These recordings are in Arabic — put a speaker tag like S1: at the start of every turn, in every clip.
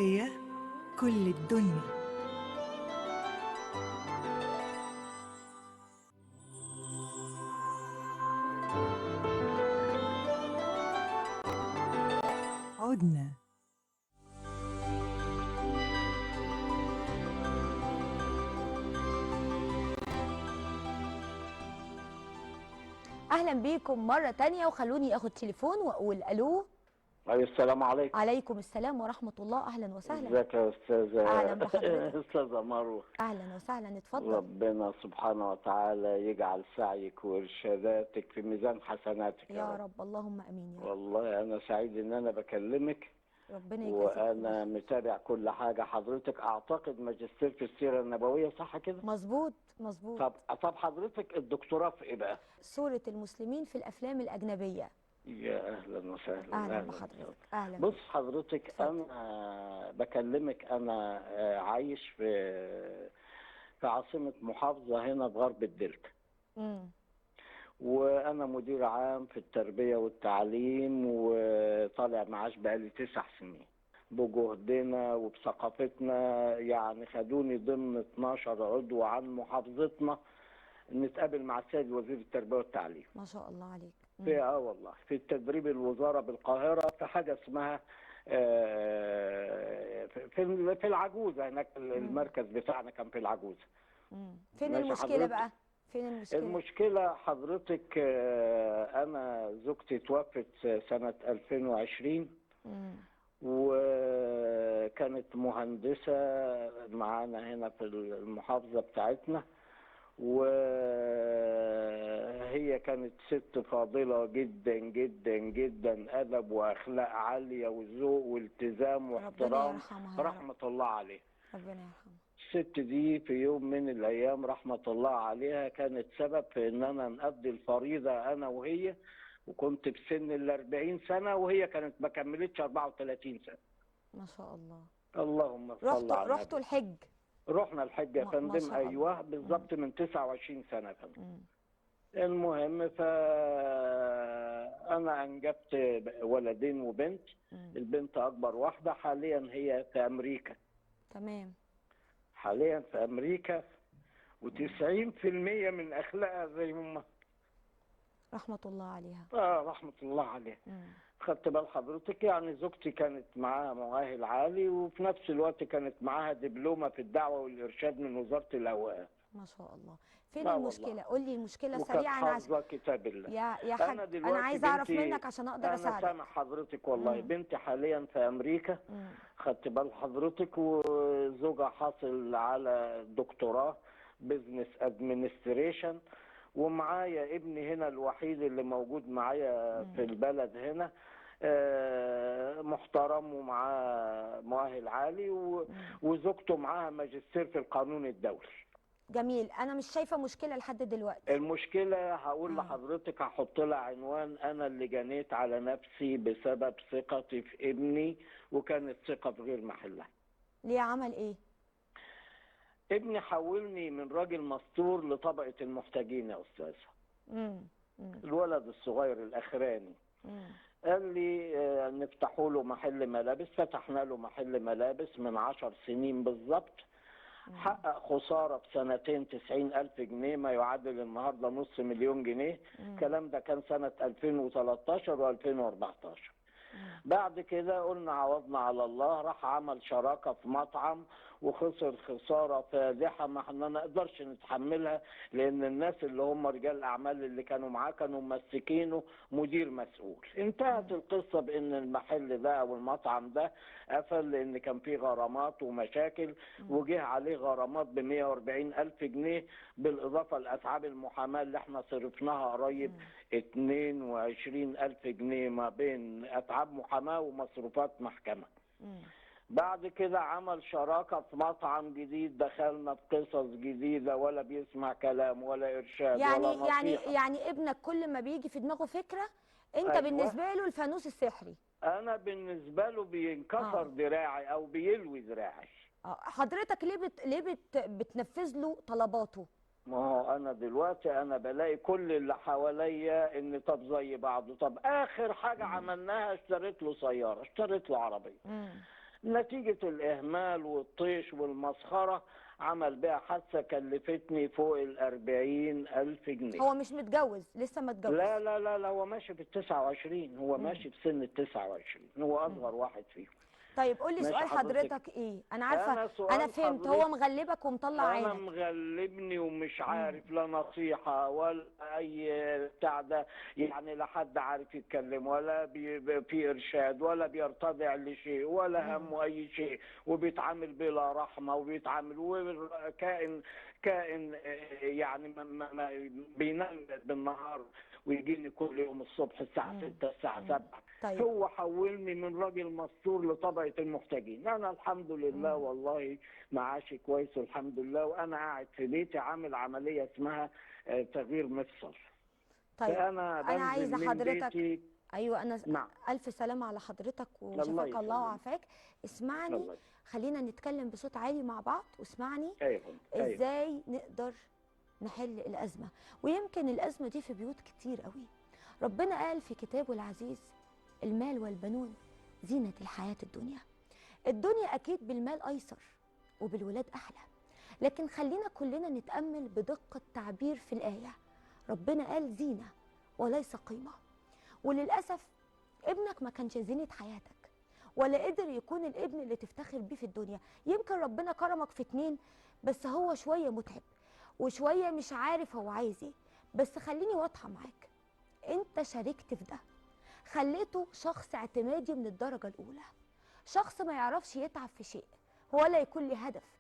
S1: هي كل الدنيا. عدنا.
S2: اهلا بيكم مره تانية، وخلوني اخد تليفون واقول الو.
S3: أيوة، السلام عليكم.
S2: عليكم السلام ورحمه الله. اهلا وسهلا.
S3: ازيك يا استاذه؟
S2: اهلا بحضرتك.
S3: استاذه مروه.
S2: اهلا وسهلا، اتفضل.
S3: ربنا سبحانه وتعالى يجعل سعيك وارشاداتك في ميزان حسناتك
S2: يا رب، اللهم امين يا رب.
S3: والله انا سعيد ان انا بكلمك،
S2: ربنا يجازيك
S3: وانا
S2: خير.
S3: متابع كل حاجه. حضرتك اعتقد ماجستير في السيره النبويه، صح كده؟
S2: مظبوط مظبوط.
S3: طب حضرتك الدكتوراه في ايه بقى؟
S2: سورة المسلمين في الافلام الاجنبيه.
S3: يا اهلا وسهلا.
S2: اهلا بحضرتك. اهلا
S3: بص
S2: بك.
S3: حضرتك،
S2: اتفضل.
S3: انا بكلمك، انا عايش في عاصمة محافظة هنا في غرب الدلتا،
S2: امم
S3: وانا مدير عام في التربية والتعليم، وطالع معاش بقالي 9 سنين. بجهدنا وبثقافتنا يعني خدوني ضمن 12 عضو عن محافظتنا نتقابل مع السيد وزير التربية والتعليم.
S2: ما شاء الله عليك.
S3: في والله في التدريب الوزاره بالقاهره، في حاجه اسمها في العجوزه هناك. المركز بتاعنا كان في العجوزه.
S2: فين
S3: ماشي
S2: المشكله
S3: حضرتك.
S2: بقى؟ فين المشكله؟
S3: المشكله حضرتك، انا زوجتي توفت سنه 2020، وكانت مهندسه معانا هنا في المحافظه بتاعتنا، وهي كانت ست فاضلة جدا جدا جدا، أدب وأخلاق عالية وذوق والتزام
S2: ربنا
S3: واحترام.
S2: يرحمها يا رب.
S3: رحمة الله عليها.
S2: ربنا يرحمها.
S3: الست دي في يوم من الأيام رحمة الله عليها كانت سبب في إن أنا نقضي الفريضة أنا وهي، وكنت بسن 40 سنة وهي كانت ما كملتش 34 سنة.
S2: ما شاء الله.
S3: اللهم صل على النبي.
S2: رحتوا الحج؟
S3: رحنا الحج يا
S2: ما
S3: فندم.
S2: شاء الله.
S3: ايوه بالظبط، من 29 سنه يا فندم. المهم انا انجبت ولدين وبنت. البنت اكبر واحده، حاليا هي في امريكا.
S2: تمام.
S3: حاليا في امريكا، و90% من اخلاقها زي امها.
S2: رحمه الله عليها.
S3: رحمه الله عليها. خدت بال حضرتك؟ يعني زوجتي كانت معاها مؤهل عالي، وفي نفس الوقت كانت معاها دبلومه في الدعوه والارشاد من وزاره الاوقاف.
S2: ما شاء الله. فين المشكله؟ قول لي المشكله
S3: وكانت
S2: سريعا.
S3: حافظه كتاب الله.
S2: يا حاج، انا عايزه اعرف منك عشان اقدر اساعدك.
S3: انا سامع حضرتك والله. بنتي حاليا في امريكا. خدت بال حضرتك، وزوجها حاصل على دكتوراه بزنس ادمنستريشن، ومعايا ابني هنا الوحيد اللي موجود معايا في البلد هنا، محترم ومعاه مؤهل عالي، وزوجته معاها ماجستير في القانون الدولي.
S2: جميل. انا مش شايفه مشكله لحد دلوقتي.
S3: المشكله هقول لحضرتك، هحط لها عنوان: انا اللي جنيت على نفسي بسبب ثقتي في ابني، وكانت ثقه في غير محلها.
S2: ليه؟ عمل ايه؟
S3: ابني حولني من راجل مستور لطبقه المحتاجين يا استاذه. الولد الصغير الاخراني قال لي نفتحوا له محل ملابس. فتحنا له محل ملابس من 10 سنين بالظبط. حقق خسارة في سنتين 90,000 جنيه، ما يعادل النهاردة نص مليون جنيه. الكلام ده كان سنة 2013 و2014. بعد كده قلنا عوضنا على الله. راح عمل شراكة في مطعم وخسر خسارة فادحة ما احنا نقدرش نتحملها، لأن الناس اللي هم رجال الأعمال اللي كانوا معاه كانوا ممسكينه مدير مسؤول. انتهت القصة بأن المحل ده أو المطعم ده قفل، لأن كان فيه غرامات ومشاكل، وجه عليه غرامات ب 140,000 جنيه، بالإضافة لأتعاب المحاماة اللي احنا صرفناها قريب 22,000 جنيه ما بين أتعاب محاماة ومصروفات محكمة. بعد كده عمل شراكة في مطعم جديد، دخلنا في قصص جديدة، ولا بيسمع كلام ولا إرشاد ولا نصيحة.
S2: يعني ابنك كل ما بيجي في دماغه فكرة انت بالنسبة له الفانوس السحري.
S3: أنا بالنسبة له بينكسر دراعي أو بيلوي دراعي.
S2: حضرتك ليه بتنفذ له طلباته؟
S3: ما هو انا دلوقتي انا بلاقي كل اللي حواليا ان طب زي بعضه. طب اخر حاجه عملناها اشتريت له سياره، اشتريت له عربيه. نتيجة الإهمال والطيش والمسخرة عمل بيها حادثة كلفتني فوق ال40,000 جنيه.
S2: هو مش متجوز لسه؟ ما اتجوز؟
S3: لا لا لا لا، هو ماشي في ال29، هو ماشي بسن ال29، هو أصغر واحد فيهم.
S2: طيب قول لي
S3: ماشي
S2: سؤال
S3: حضرتك.
S2: حضرتك ايه؟ انا عارفه،
S3: أنا
S2: انا
S3: سؤال
S2: فهمت، هو
S3: حضرتك،
S2: مغلبك ومطلع
S3: انا
S2: عينك.
S3: مغلبني ومش عارف لا نصيحة ولا اي بتاع ده، يعني لا حد عارف يتكلم ولا في ارشاد ولا بيرتضع لشيء ولا همه اي شيء، وبيتعامل بلا رحمة، وبيتعامل كائن يعني بينام بالنهار ويجيني كل يوم الصبح الساعة 6 الساعة 7.
S2: طيب.
S3: هو حولني من راجل مستور لطبقة المحتاجين. انا الحمد لله والله معاشي كويس والحمد لله، وانا قاعد في بيتي عامل عمليه اسمها تغيير مفصل.
S2: طيب
S3: فانا
S2: انا عايزه
S3: بنزل من
S2: حضرتك،
S3: بيتي.
S2: ايوه انا
S3: نعم.
S2: الف سلامه على حضرتك
S3: الله
S2: وشفاك الله
S3: يسلمك.
S2: وعافاك. اسمعني،
S3: الله.
S2: خلينا نتكلم بصوت عالي مع بعض واسمعني.
S3: ايوه
S2: ازاي نقدر نحل الازمه؟ ويمكن الازمه دي في بيوت كتير قوي. ربنا قال في كتابه العزيز: المال والبنون زينه الحياه الدنيا. الدنيا اكيد بالمال ايسر وبالولاد احلى، لكن خلينا كلنا نتامل بدقه تعبير في الايه. ربنا قال زينه وليس قيمه. وللاسف ابنك ما كانش زينه حياتك، ولا قدر يكون الابن اللي تفتخر بيه في الدنيا. يمكن ربنا كرمك في 2 بس هو شويه متعب وشويه مش عارف هو عايز ايه. بس خليني واضحه معاك، انت شاركت في ده، خليته شخص اعتمادي من الدرجه الاولى، شخص ما يعرفش يتعب في شيء ولا يكون له هدف.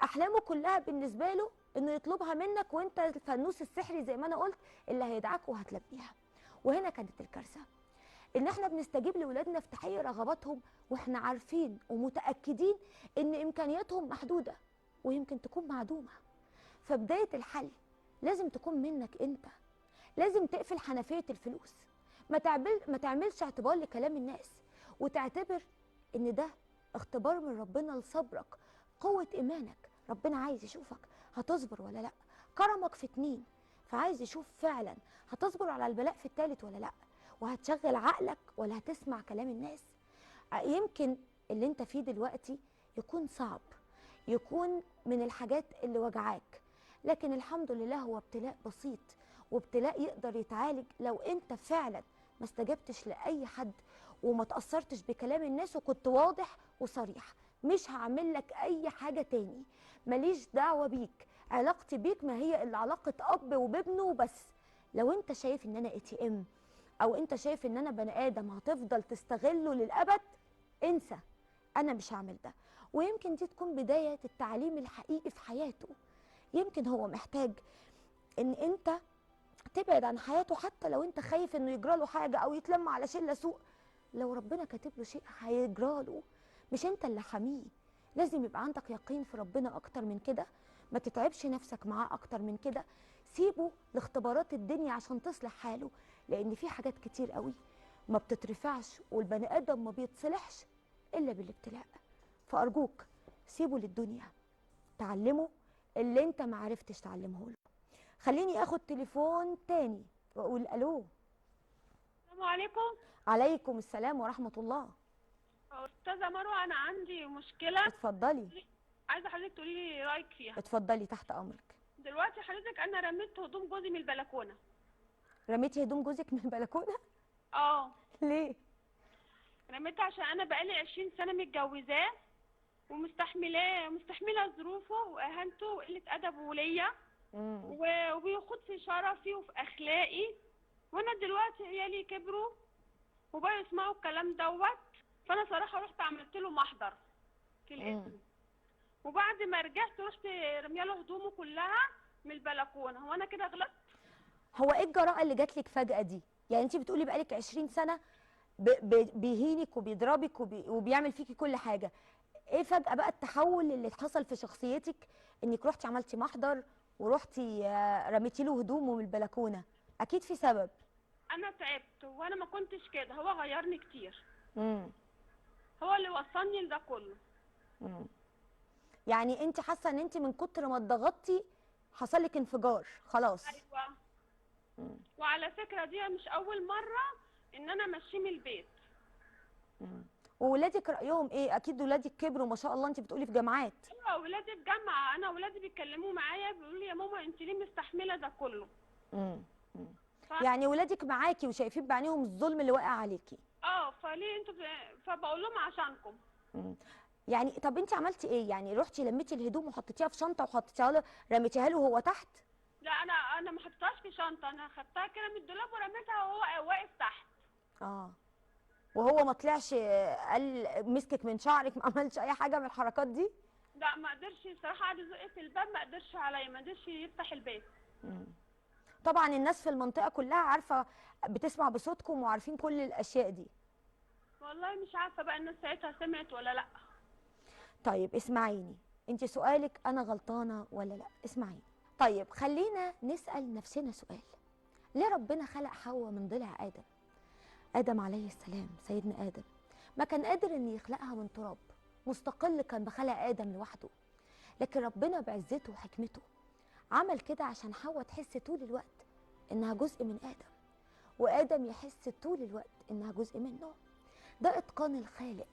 S2: احلامه كلها بالنسبه له انه يطلبها منك، وانت الفانوس السحري زي ما انا قلت اللي هيدعك وهتلبيها. وهنا كانت الكارثه، ان احنا بنستجيب لاولادنا في تحقيق رغباتهم واحنا عارفين ومتاكدين ان امكانياتهم محدوده ويمكن تكون معدومه. فبدايه الحل لازم تكون منك انت، لازم تقفل حنفيه الفلوس. ما تعملش اعتبار لكلام الناس، وتعتبر ان ده اختبار من ربنا لصبرك، قوه ايمانك. ربنا عايز يشوفك هتصبر ولا لا. كرمك في 2 فعايز يشوف فعلا هتصبر على البلاء في الثالث ولا لا، وهتشغل عقلك ولا هتسمع كلام الناس. يمكن اللي انت فيه دلوقتي يكون صعب، يكون من الحاجات اللي وجعاك، لكن الحمد لله هو ابتلاء بسيط، وابتلاء يقدر يتعالج لو انت فعلا ما استجبتش لأي حد وما تأثرتش بكلام الناس وكنت واضح وصريح. مش هعمل لك أي حاجة تاني، ماليش دعوة بيك، علاقتي بيك ما هي إلا علاقة أب وبابنه وبس. لو انت شايف ان انا ATM او انت شايف ان انا بني ادم هتفضل تستغله للابد، انسى، انا مش هعمل ده. ويمكن دي تكون بدايه التعليم الحقيقي في حياته. يمكن هو محتاج ان انت تبعد عن حياته، حتى لو انت خايف انه يجرى له حاجه او يتلم على شله سوء. لو ربنا كاتب له شيء هيجرى له، مش انت اللي حاميه. لازم يبقى عندك يقين في ربنا اكتر من كده، ما تتعبش نفسك معاه اكتر من كده. سيبه لاختبارات الدنيا عشان تصلح حاله، لان في حاجات كتير قوي ما بتترفعش والبني ادم ما بيتصلحش الا بالابتلاء. فارجوك سيبه للدنيا، تعلمه اللي انت ما عرفتش تعلمه له. خليني اخد تليفون تاني واقول الو.
S4: السلام عليكم.
S2: عليكم السلام ورحمه الله.
S4: استاذه مروه، انا عندي مشكله.
S2: اتفضلي.
S4: عايزه حضرتك تقولي لي رايك فيها.
S2: اتفضلي تحت امرك.
S4: دلوقتي حضرتك انا رميت هدوم جوزي من البلكونه.
S2: رميتي هدوم جوزك من البلكونه؟
S4: اه.
S2: ليه؟
S4: رميتها عشان انا بقالي 20 سنه متجوزاه مستحمله ظروفه واهانته وقله ادبه ليا، وبيخوض في شرفي وفي اخلاقي. وانا دلوقتي عيالي كبروا وبقوا يسمعوا الكلام دوت، فانا صراحه رحت عملت له محضر في الاسم. وبعد ما رجعت رحت رميه له هدومه كلها من البلكونه. هو انا كده غلطت؟
S2: هو ايه الجراءه اللي جات لك فجاه دي؟ يعني انت بتقولي بقالك 20 سنه بيهينك وبيضربك وبيعمل فيكي كل حاجه. ايه فجاه بقى التحول اللي حصل في شخصيتك انك رحتي عملتي محضر ورحتي رميتي له هدومه من البلكونه؟ اكيد في سبب.
S4: انا تعبت وانا ما كنتش كده، هو غيرني كتير. هو اللي وصلني لده كله.
S2: يعني انت حاسه ان انت من كتر ما اتضغطتي حصل لك انفجار خلاص؟
S4: ايوه. وعلى فكره دي مش اول مره ان انا امشيه من البيت.
S2: وولادك رايهم ايه؟ اكيد ولادك كبروا ما شاء الله، انت بتقولي في جامعات.
S4: ايوه ولادي في جامعه، انا ولادي بيتكلموا معايا بيقولوا لي يا ماما انت ليه مستحمله ده كله.
S2: امم
S4: ف-
S2: يعني ولادك معاكي وشايفين بعينيهم الظلم اللي واقع عليكي.
S4: فليه انتوا فبقول لهم عشانكم.
S2: مم. يعني طب انت عملتي ايه؟ يعني رحتي لميتي الهدوم وحطيتيها في شنطه وحطيتيها له، رميتيها له وهو تحت؟
S4: لا انا ما حطيتهاش في شنطه، انا خدتها كده من الدولاب ورميتها وهو واقف تحت.
S2: اه. وهو ما طلعش قال مسكك من شعرك، ما عملش اي حاجه من الحركات دي؟
S4: لا ما قدرش الصراحه، قعد يزق في الباب ما قدرش عليا، ما قدرش يفتح الباب.
S2: مم. طبعا الناس في المنطقه كلها عارفه، بتسمع بصوتكم وعارفين كل الاشياء دي.
S4: والله مش عارفه بقى الناس ساعتها سمعت ولا لا.
S2: طيب اسمعيني، انت سؤالك انا غلطانه ولا لا؟ اسمعيني. طيب خلينا نسال نفسنا سؤال، ليه ربنا خلق حواء من ضلع ادم؟ ادم عليه السلام، سيدنا ادم ما كان قادر ان يخلقها من تراب مستقل، كان بخلق ادم لوحده، لكن ربنا بعزته وحكمته عمل كده عشان حواء تحس طول الوقت انها جزء من ادم، وادم يحس طول الوقت انها جزء منه. ده اتقان الخالق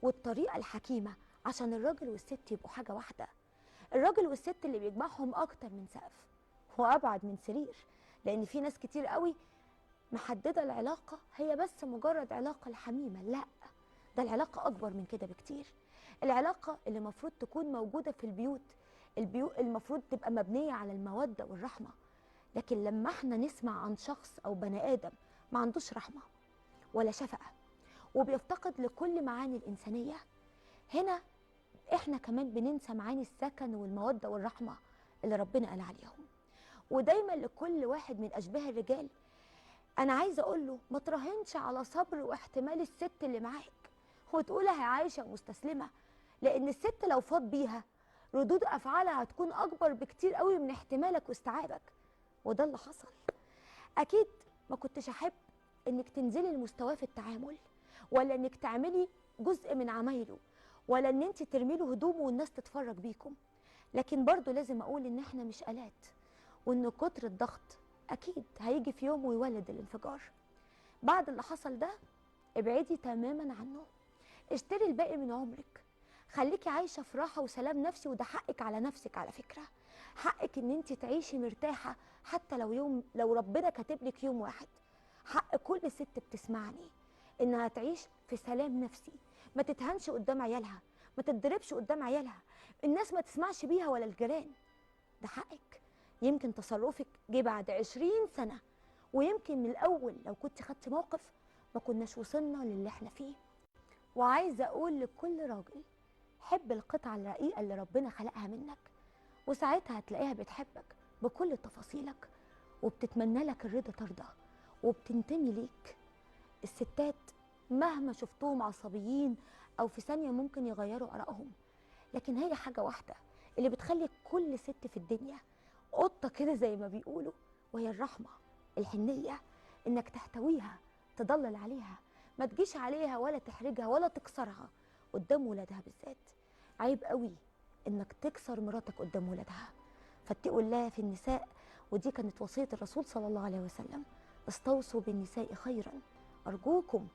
S2: والطريقه الحكيمه عشان الراجل والست يبقوا حاجه واحده. الراجل والست اللي بيجمعهم اكتر من سقف وابعد من سرير، لان في ناس كتير قوي محدده العلاقه هي بس مجرد علاقه الحميمه. لا، ده العلاقه اكبر من كده بكتير. العلاقه اللي المفروض تكون موجوده في البيوت المفروض تبقى مبنيه على الموده والرحمه. لكن لما احنا نسمع عن شخص او بني ادم ما عندوش رحمه ولا شفقه وبيفتقد لكل معاني الانسانيه، هنا احنا كمان بننسى معاني السكن والموده والرحمه اللي ربنا قال عليهم. ودايما لكل واحد من اشباه الرجال انا عايزه اقول له ما تراهنش على صبر واحتمال الست اللي معاك وتقولها عايشه مستسلمه، لان الست لو فاض بيها ردود افعالها هتكون اكبر بكتير قوي من احتمالك واستيعابك. وده اللي حصل. اكيد ما كنتش احب انك تنزلي لمستواه في التعامل، ولا انك تعملي جزء من عمايله، ولا ان انت ترمي له هدومه والناس تتفرج بيكم. لكن برضو لازم اقول ان احنا مش آلات، وان كتر الضغط اكيد هيجي في يوم ويولد الانفجار. بعد اللي حصل ده ابعدي تماما عنه، اشتري الباقي من عمرك، خليكي عايشه في راحه وسلام نفسي. وده حقك على نفسك على فكره، حقك ان انت تعيشي مرتاحه حتى لو ربنا كاتب لك يوم واحد. حق كل ست بتسمعني انها تعيش في سلام نفسي، ما تتهنش قدام عيالها، ما تتضربش قدام عيالها، الناس ما تسمعش بيها ولا الجيران. ده حقك. يمكن تصرفك جه بعد 20 سنه، ويمكن من الاول لو كنت خدتي موقف ما كناش وصلنا للي احنا فيه. وعايزه اقول لكل راجل حب القطعه الرقيقه اللي ربنا خلقها منك، وساعتها هتلاقيها بتحبك بكل تفاصيلك وبتتمنى لك الرضا ترضى وبتنتمي ليك. الستات مهما شفتوهم عصبيين او في ثانيه ممكن يغيروا ارائهم، لكن هي حاجه واحده اللي بتخلي كل ست في الدنيا قطه كده زي ما بيقولوا، وهي الرحمه، الحنيه، انك تحتويها، تضلل عليها، ما تجيش عليها ولا تحرجها ولا تكسرها قدام ولادها بالذات. عيب قوي انك تكسر مراتك قدام ولادها. فاتقوا الله في النساء، ودي كانت وصيه الرسول صلى الله عليه وسلم، استوصوا بالنساء خيرا. ارجوكم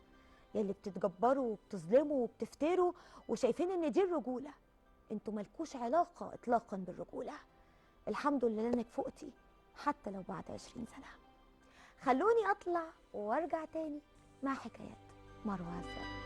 S2: يلي بتتجبروا وبتظلموا وبتفتروا وشايفين ان دي الرجوله، انتوا مالكوش علاقه اطلاقا بالرجوله. الحمد لله انك فقتي حتى لو بعد 20 سنه. خلوني اطلع وارجع تاني مع حكايات مروه عزام.